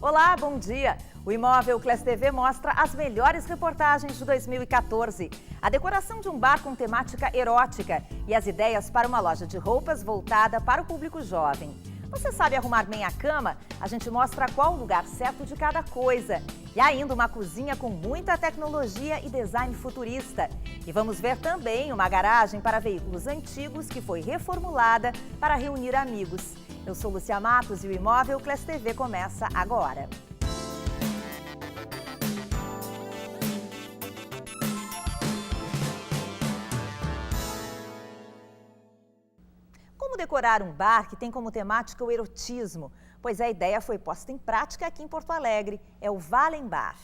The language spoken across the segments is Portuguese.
Olá, bom dia! O Imóvel Class TV mostra as melhores reportagens de 2014. A decoração de um bar com temática erótica e as ideias para uma loja de roupas voltada para o público jovem. Você sabe arrumar bem a cama? A gente mostra qual o lugar certo de cada coisa. E ainda uma cozinha com muita tecnologia e design futurista. E vamos ver também uma garagem para veículos antigos que foi reformulada para reunir amigos. Eu sou Lúcia Matos e o Imóvel Class TV começa agora. Como decorar um bar que tem como temática o erotismo? Pois a ideia foi posta em prática aqui em Porto Alegre. É o Valem Bar.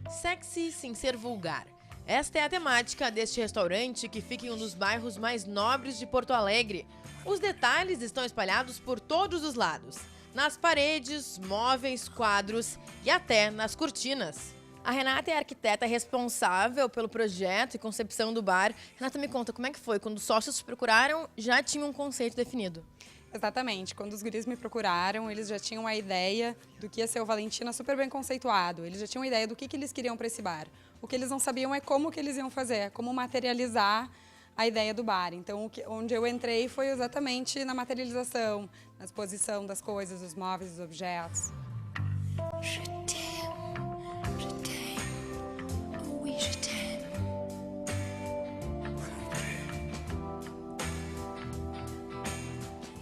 Sexy sem ser vulgar. Esta é a temática deste restaurante que fica em um dos bairros mais nobres de Porto Alegre. Os detalhes estão espalhados por todos os lados. Nas paredes, móveis, quadros e até nas cortinas. A Renata é a arquiteta responsável pelo projeto e concepção do bar. Renata, me conta, como é que foi? Quando os sócios te procuraram, já tinha um conceito definido? Exatamente. Quando os guris me procuraram, eles já tinham a ideia do que ia ser o Valentina super bem conceituado. Eles já tinham a ideia do que eles queriam para esse bar. O que eles não sabiam é como que eles iam fazer, como materializar a ideia do bar. Então, onde eu entrei foi exatamente na materialização, na exposição das coisas, dos móveis, dos objetos.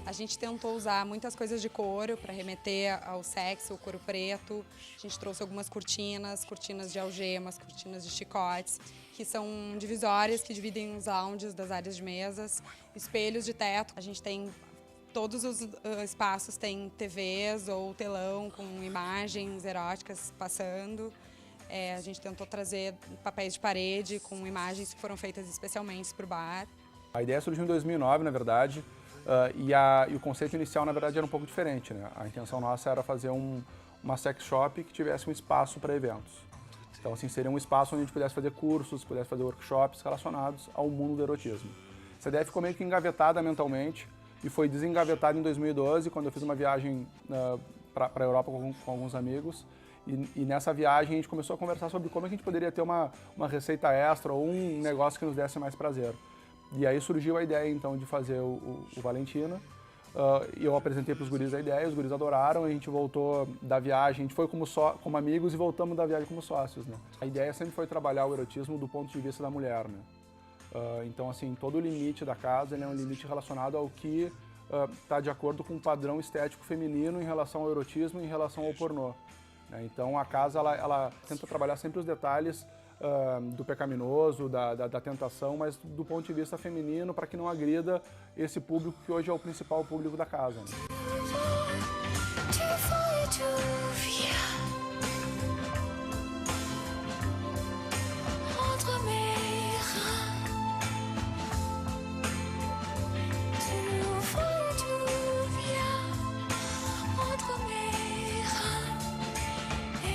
A gente tentou usar muitas coisas de couro para remeter ao sexo, o couro preto. A gente trouxe algumas cortinas de algemas, cortinas de chicotes, que são divisórias que dividem os lounges das áreas de mesas, espelhos de teto. A gente tem, todos os espaços têm TVs ou telão com imagens eróticas passando. A gente tentou trazer papéis de parede com imagens que foram feitas especialmente para o bar. A ideia surgiu em 2009, na verdade. E o conceito inicial, na verdade, era um pouco diferente, né? A intenção nossa era fazer uma sex shop que tivesse um espaço para eventos. Então, assim, seria um espaço onde a gente pudesse fazer cursos, pudesse fazer workshops relacionados ao mundo do erotismo. Essa ideia ficou meio que engavetada mentalmente e foi desengavetada em 2012, quando eu fiz uma viagem para a Europa com alguns amigos. E nessa viagem a gente começou a conversar sobre como a gente poderia ter uma receita extra ou um negócio que nos desse mais prazer. E aí surgiu a ideia, então, de fazer o Valentina. E eu apresentei para os guris a ideia, os guris adoraram, a gente voltou da viagem, a gente foi como amigos e voltamos da viagem como sócios, né? A ideia sempre foi trabalhar o erotismo do ponto de vista da mulher, né? Então, assim, todo o limite da casa ele é um limite relacionado ao que está de acordo com o padrão estético feminino em relação ao erotismo e em relação ao pornô, né? Então, a casa, ela tenta trabalhar sempre os detalhes do pecaminoso, da tentação, mas do ponto de vista feminino, para que não agrida esse público que hoje é o principal público da casa, né?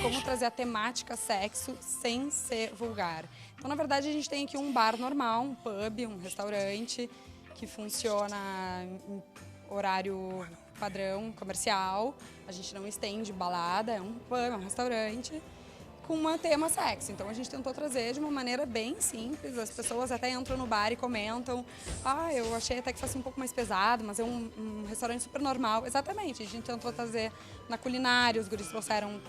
Como trazer a temática sexo sem ser vulgar. Então, na verdade, a gente tem aqui um bar normal, um pub, um restaurante que funciona em horário padrão comercial. A gente não estende balada, é um pub, é um restaurante com um tema sexo. Então, a gente tentou trazer de uma maneira bem simples. As pessoas até entram no bar e comentam: eu achei até que fosse um pouco mais pesado, mas é um restaurante super normal. Exatamente, a gente tentou trazer na culinária, os guris trouxeram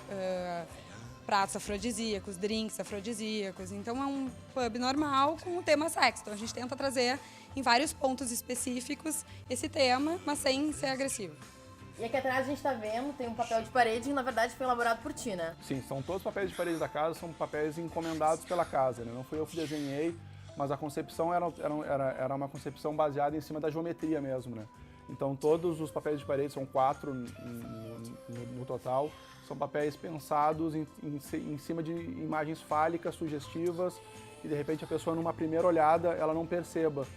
pratos afrodisíacos, drinks afrodisíacos. Então, é um pub normal com o tema sexo. Então, a gente tenta trazer em vários pontos específicos esse tema, mas sem ser agressivo. E aqui atrás a gente está vendo, tem um papel de parede que na verdade foi elaborado por ti, né? Sim, são todos os papéis de parede da casa, são papéis encomendados pela casa, né? Não fui eu que desenhei, mas a concepção era uma concepção baseada em cima da geometria mesmo, né? Então todos os papéis de parede, são 4 no total, são papéis pensados em cima de imagens fálicas, sugestivas, e de repente a pessoa numa primeira olhada ela não perceba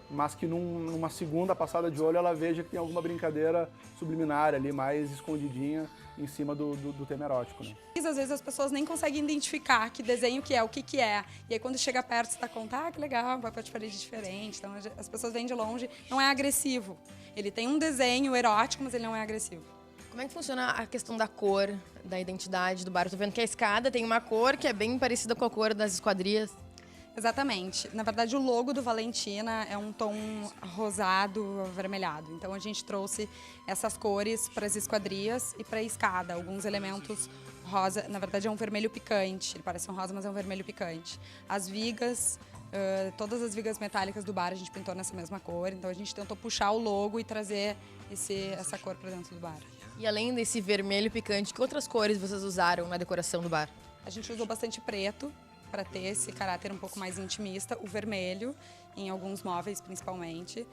mas que numa segunda passada de olho ela veja que tem alguma brincadeira subliminar ali, mais escondidinha em cima do tema erótico, né? Às vezes as pessoas nem conseguem identificar que desenho que é, o que que é. E aí quando chega perto você dá conta, que legal, um papel de parede diferente. Então as pessoas vêm de longe, não é agressivo. Ele tem um desenho erótico, mas ele não é agressivo. Como é que funciona a questão da cor, da identidade do bar? Eu tô vendo que a escada tem uma cor que é bem parecida com a cor das esquadrias. Exatamente. Na verdade, o logo do Valentina é um tom rosado avermelhado. Então, a gente trouxe essas cores para as esquadrias e para a escada. Alguns elementos rosa, na verdade, é um vermelho picante. Ele parece um rosa, mas é um vermelho picante. As vigas, todas as vigas metálicas do bar, a gente pintou nessa mesma cor. Então, a gente tentou puxar o logo e trazer essa cor para dentro do bar. E além desse vermelho picante, que outras cores vocês usaram na decoração do bar? A gente usou bastante preto, para ter esse caráter um pouco mais intimista, o vermelho, em alguns móveis principalmente,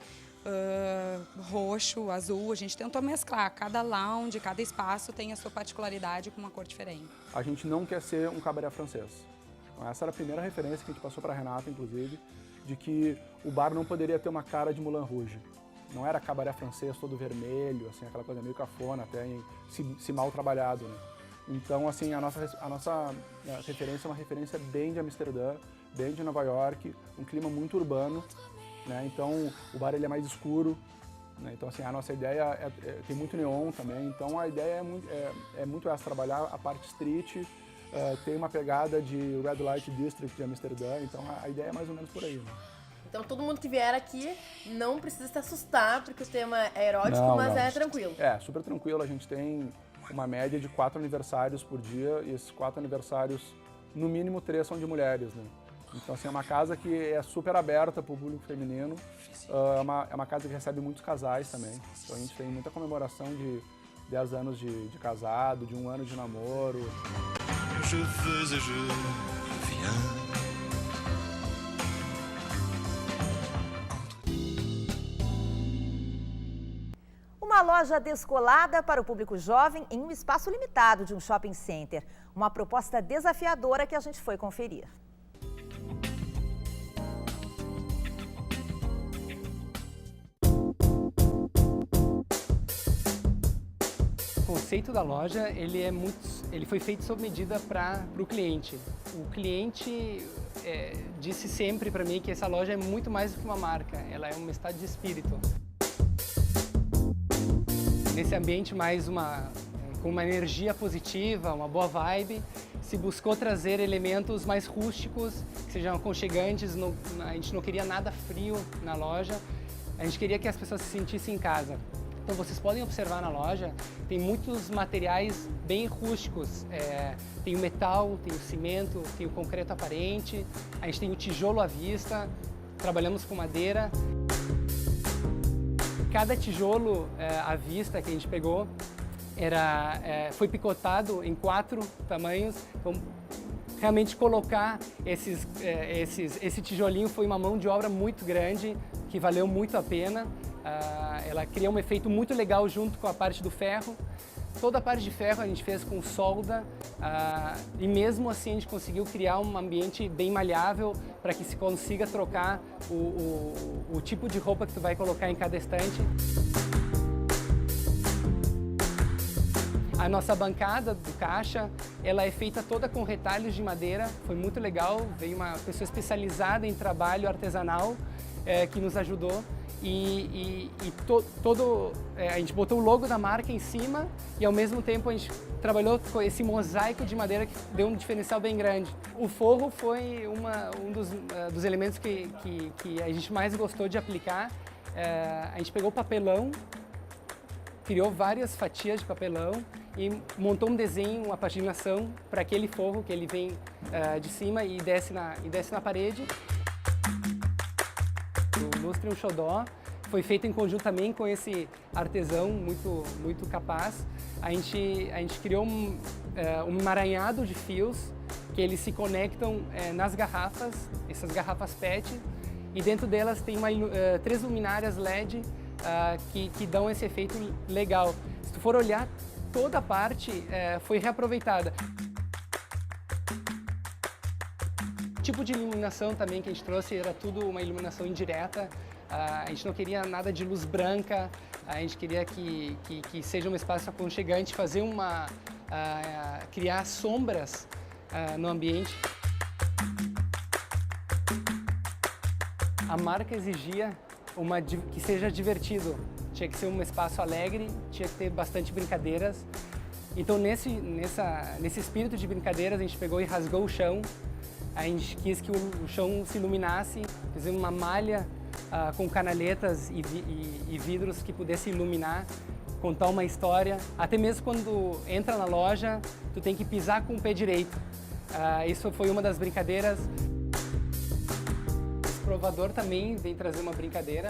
roxo, azul, a gente tentou mesclar, cada lounge, cada espaço tem a sua particularidade com uma cor diferente. A gente não quer ser um cabaré francês. Então, essa era a primeira referência que a gente passou para a Renata, inclusive, de que o bar não poderia ter uma cara de Moulin Rouge. Não era cabaré francês todo vermelho, assim, aquela coisa meio cafona, até se mal trabalhado, né? Então, assim, a nossa referência é uma referência bem de Amsterdã, bem de Nova York, um clima muito urbano, né? Então, o bar ele é mais escuro, né? Então, assim, a nossa ideia tem muito neon também. Então, a ideia é muito essa, trabalhar a parte street, tem uma pegada de Red Light District de Amsterdã. Então, a ideia é mais ou menos por aí, né? Então todo mundo que vier aqui não precisa se assustar, porque o tema é erótico, mas é tranquilo. É, super tranquilo. A gente tem uma média de 4 aniversários por dia, e esses 4 aniversários, no mínimo 3 são de mulheres, né? Então, assim, é uma casa que é super aberta para o público feminino, é uma casa que recebe muitos casais também. Então, a gente tem muita comemoração de 10 anos de casado, de 1 ano de namoro. Je veux et je viens. Uma loja descolada para o público jovem em um espaço limitado de um shopping center. Uma proposta desafiadora que a gente foi conferir. O conceito da loja ele foi feito sob medida para o cliente. O cliente disse sempre para mim que essa loja é muito mais do que uma marca, ela é um estado de espírito. Nesse ambiente com uma energia positiva, uma boa vibe, se buscou trazer elementos mais rústicos, que sejam aconchegantes. A gente não queria nada frio na loja, a gente queria que as pessoas se sentissem em casa. Então vocês podem observar na loja, tem muitos materiais bem rústicos, tem o metal, tem o cimento, tem o concreto aparente, a gente tem o tijolo à vista, trabalhamos com madeira. Cada tijolo à vista que a gente pegou foi picotado em 4 tamanhos. Então, realmente colocar esse tijolinho foi uma mão de obra muito grande, que valeu muito a pena. Ela cria um efeito muito legal junto com a parte do ferro. Toda a parte de ferro a gente fez com solda e mesmo assim a gente conseguiu criar um ambiente bem malhável para que se consiga trocar o tipo de roupa que tu vai colocar em cada estante. A nossa bancada do caixa, ela é feita toda com retalhos de madeira, foi muito legal, veio uma pessoa especializada em trabalho artesanal que nos ajudou. A gente botou o logo da marca em cima e ao mesmo tempo a gente trabalhou com esse mosaico de madeira que deu um diferencial bem grande. O forro foi um dos elementos que a gente mais gostou de aplicar. A gente pegou papelão, criou várias fatias de papelão e montou um desenho, uma paginação para aquele forro que ele vem de cima e desce na parede. O Lustre um Xodó foi feito em conjunto também com esse artesão muito capaz. A gente criou um emaranhado de fios que eles se conectam nas garrafas, essas garrafas PET, e dentro delas tem 3 luminárias LED que dão esse efeito legal. Se tu for olhar, toda a parte foi reaproveitada. O tipo de iluminação também que a gente trouxe era tudo uma iluminação indireta, a gente não queria nada de luz branca, a gente queria que seja um espaço aconchegante, fazer criar sombras no ambiente. A marca exigia que seja divertido, tinha que ser um espaço alegre, tinha que ter bastante brincadeiras. Então, nesse espírito de brincadeiras, a gente pegou e rasgou o chão. A gente quis que o chão se iluminasse, fizemos uma malha com canaletas e vidros que pudesse iluminar, contar uma história. Até mesmo quando entra na loja, tu tem que pisar com o pé direito. Isso foi uma das brincadeiras. Esse provador também vem trazer uma brincadeira.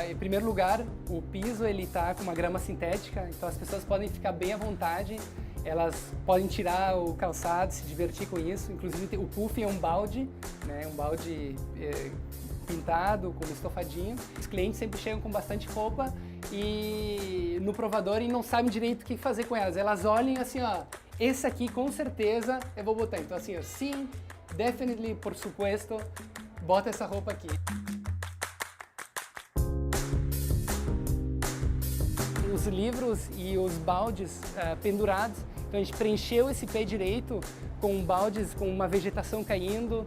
Em primeiro lugar, o piso ele tá com uma grama sintética, então as pessoas podem ficar bem à vontade. Elas podem tirar o calçado, se divertir com isso. Inclusive, o puff é um balde, né? Um balde pintado, com estofadinho. Os clientes sempre chegam com bastante roupa e no provador e não sabem direito o que fazer com elas. Elas olham assim, ó, esse aqui com certeza eu vou botar. Então assim, ó, sim, definitely, por supuesto, bota essa roupa aqui. Os livros e os baldes pendurados. Então a gente preencheu esse pé direito com baldes, com uma vegetação caindo,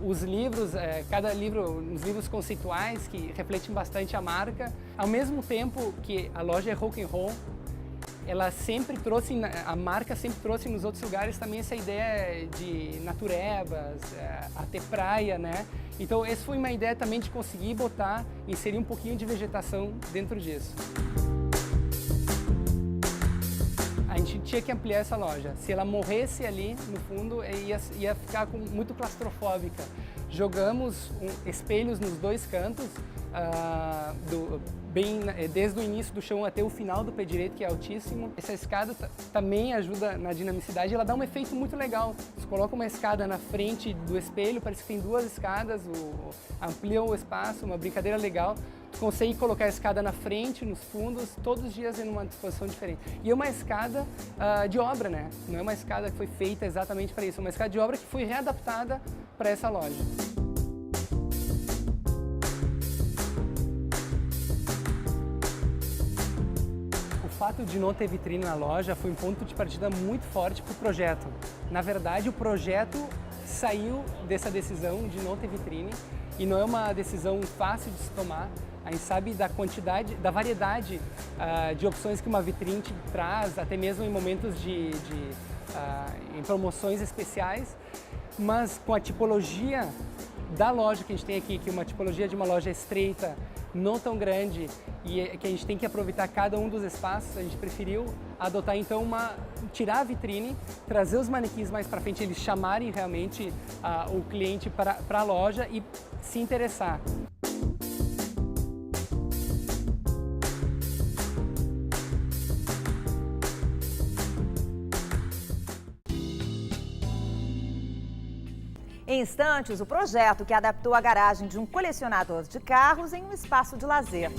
os livros, cada livro, os livros conceituais que refletem bastante a marca. Ao mesmo tempo que a loja é rock and roll, ela sempre trouxe, a marca sempre trouxe nos outros lugares também essa ideia de naturebas, até praia, né? Então essa foi uma ideia também de conseguir inserir um pouquinho de vegetação dentro disso. A gente tinha que ampliar essa loja. Se ela morresse ali no fundo, ia ficar muito claustrofóbica. Jogamos espelhos nos dois cantos, desde o início do chão até o final do pé direito, que é altíssimo. Essa escada também ajuda na dinamicidade, ela dá um efeito muito legal. Você coloca uma escada na frente do espelho, parece que tem duas escadas, amplia o espaço, uma brincadeira legal. Tu consegue colocar a escada na frente, nos fundos, todos os dias em uma disposição diferente. E é uma escada de obra, né? Não é uma escada que foi feita exatamente para isso, é uma escada de obra que foi readaptada para essa loja. O fato de não ter vitrine na loja foi um ponto de partida muito forte para o projeto. Na verdade, o projeto saiu dessa decisão de não ter vitrine e não é uma decisão fácil de se tomar. A gente sabe da quantidade, da variedade de opções que uma vitrine te traz, até mesmo em momentos em promoções especiais, mas com a tipologia da loja que a gente tem aqui, que é uma tipologia de uma loja estreita, não tão grande, e que a gente tem que aproveitar cada um dos espaços, a gente preferiu adotar então tirar a vitrine, trazer os manequins mais para frente, eles chamarem realmente o cliente para a loja e se interessar. Em instantes, o projeto que adaptou a garagem de um colecionador de carros em um espaço de lazer.